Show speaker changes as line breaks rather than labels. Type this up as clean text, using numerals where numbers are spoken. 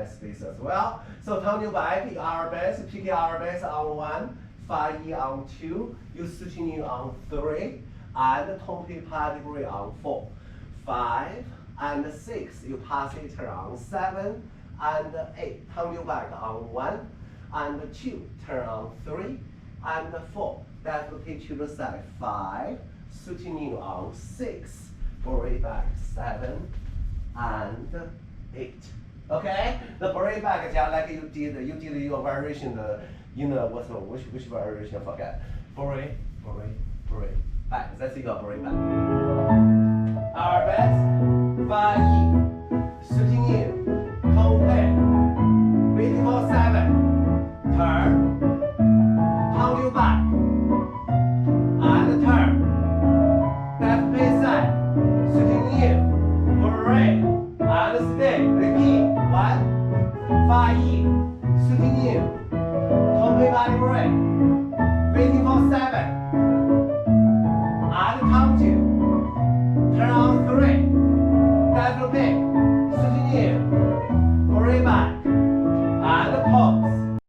space as well. So turn your back, your arabesque, pick your arabesque on 1, 5E on 2, you soutenu on 3, and tombe pas de bris on 4. 5 and 6, you pass it on 7 and 8. Turn your back on 1 and 2, turn on 3 and 4. That will take you to the side. 5, soutenu on 6, brought back 7 and 8. Okay? The brought back just like you did your variation, you know which variation I forget. Brought back. That's your brought back. Arabesque, 5E, soutenu, tombe, waiting for 7, turn, turn your back, and turn. Left face side, soutenu, brought, and stay. Repeat. 1, 5E, soutenu, tombe pas de brought, waiting for 7.